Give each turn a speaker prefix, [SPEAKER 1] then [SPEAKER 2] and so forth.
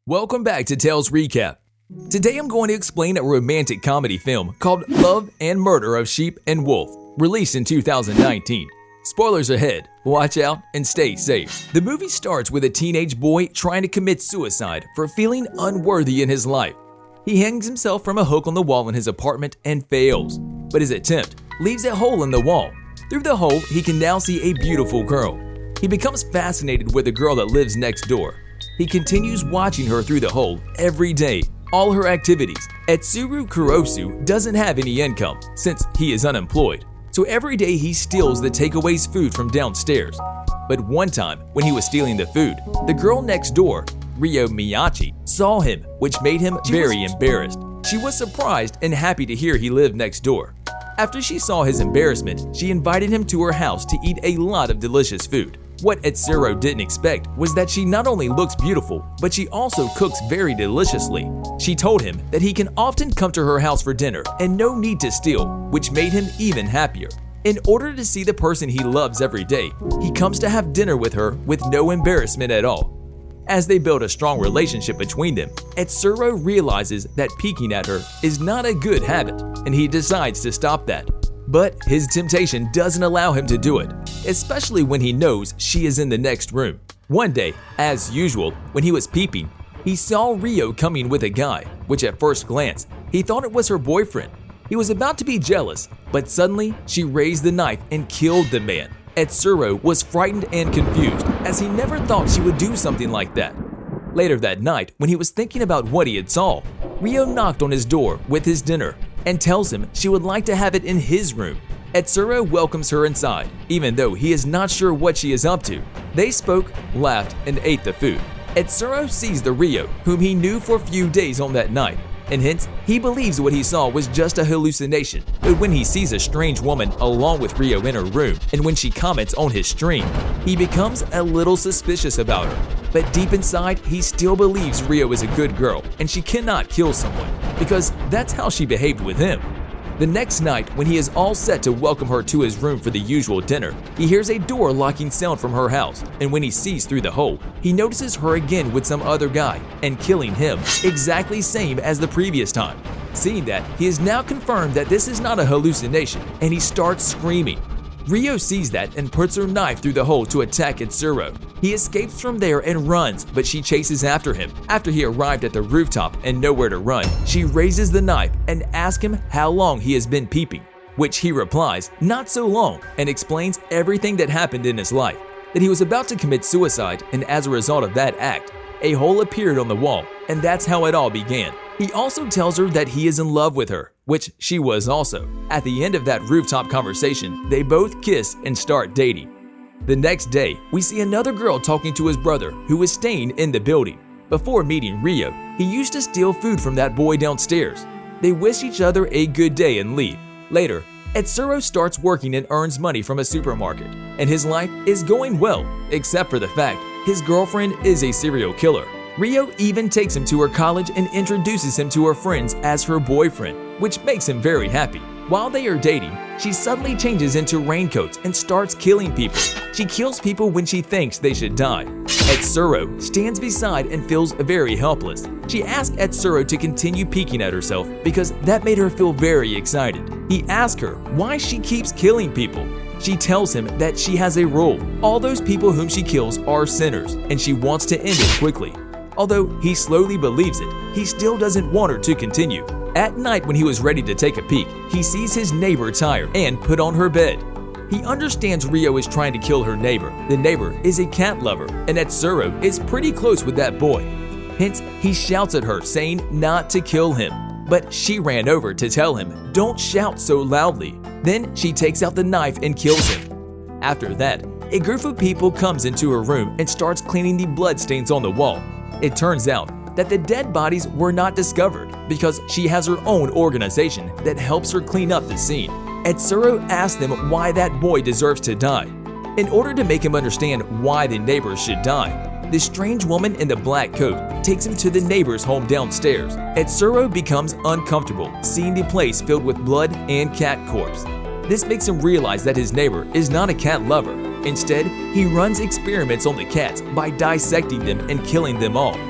[SPEAKER 1] Welcome back to Tales Recap. Today I'm going to explain a romantic comedy film called Love and Murder of Sheep and Wolf, released in 2019. Spoilers ahead, watch out and stay safe. The movie starts with a teenage boy trying to commit suicide for feeling unworthy in his life. He hangs himself from a hook on the wall in his apartment and fails, but his attempt leaves a hole in the wall. Through the hole, he can now see a beautiful girl. He becomes fascinated with the girl that lives next door. He continues watching her through the hole every day, all her activities. Etsuru Kurosu doesn't have any income since he is unemployed, so every day he steals the takeaway's food from downstairs. But one time, when he was stealing the food, the girl next door, Ryo Miyachi, saw him, which made him very embarrassed. She was surprised and happy to hear he lived next door. After she saw his embarrassment, she invited him to her house to eat a lot of delicious food. What Etsuro didn't expect was that she not only looks beautiful, but she also cooks very deliciously. She told him that he can often come to her house for dinner and no need to steal, which made him even happier. In order to see the person he loves every day, he comes to have dinner with her with no embarrassment at all. As they build a strong relationship between them, Etsuro realizes that peeking at her is not a good habit, and he decides to stop that. But his temptation doesn't allow him to do it, especially when he knows she is in the next room. One day, as usual, when he was peeping, he saw Ryo coming with a guy, which at first glance, he thought it was her boyfriend. He was about to be jealous, but suddenly she raised the knife and killed the man. Etsuro was frightened and confused, as he never thought she would do something like that. Later that night, when he was thinking about what he had saw, Ryo knocked on his door with his dinner and tells him she would like to have it in his room. Etsuro welcomes her inside, even though he is not sure what she is up to. They spoke, laughed, and ate the food. Etsuro sees the Ryo, whom he knew for a few days on that night, and hence he believes what he saw was just a hallucination. But when he sees a strange woman along with Ryo in her room, and when she comments on his stream, he becomes a little suspicious about her. But deep inside, he still believes Ryo is a good girl and she cannot kill someone, because that's how she behaved with him. The next night, when he is all set to welcome her to his room for the usual dinner, he hears a door locking sound from her house, and when he sees through the hole, he notices her again with some other guy and killing him, exactly same as the previous time. Seeing that, he is now confirmed that this is not a hallucination, and he starts screaming. Ryo sees that and puts her knife through the hole to attack Etsuro. He escapes from there and runs, but she chases after him. After he arrived at the rooftop and nowhere to run, she raises the knife and asks him how long he has been peeping, which he replies, not so long, and explains everything that happened in his life, that he was about to commit suicide, and as a result of that act, a hole appeared on the wall, and that's how it all began. He also tells her that he is in love with her, which she was also. At the end of that rooftop conversation, they both kiss and start dating. The next day, we see another girl talking to his brother, who is staying in the building. Before meeting Ryo, he used to steal food from that boy downstairs. They wish each other a good day and leave. Later, Etsuro starts working and earns money from a supermarket, and his life is going well, except for the fact his girlfriend is a serial killer. Ryo even takes him to her college and introduces him to her friends as her boyfriend, which makes him very happy. While they are dating, she suddenly changes into raincoats and starts killing people. She kills people when she thinks they should die. Etsuro stands beside and feels very helpless. She asks Etsuro to continue peeking at herself because that made her feel very excited. He asks her why she keeps killing people. She tells him that she has a rule. All those people whom she kills are sinners, and she wants to end it quickly. Although he slowly believes it, he still doesn't want her to continue. At night, when he was ready to take a peek, he sees his neighbor tired and put on her bed. He understands Ryo is trying to kill her neighbor. The neighbor is a cat lover, and Etsuro is pretty close with that boy. Hence, he shouts at her, saying not to kill him. But she ran over to tell him, "Don't shout so loudly." Then she takes out the knife and kills him. After that, a group of people comes into her room and starts cleaning the bloodstains on the wall. It turns out that the dead bodies were not discovered because she has her own organization that helps her clean up the scene. Etsuro asks them why that boy deserves to die. In order to make him understand why the neighbors should die, the strange woman in the black coat takes him to the neighbor's home downstairs. Etsuro becomes uncomfortable seeing the place filled with blood and cat corpse. This makes him realize that his neighbor is not a cat lover. Instead, he runs experiments on the cats by dissecting them and killing them all.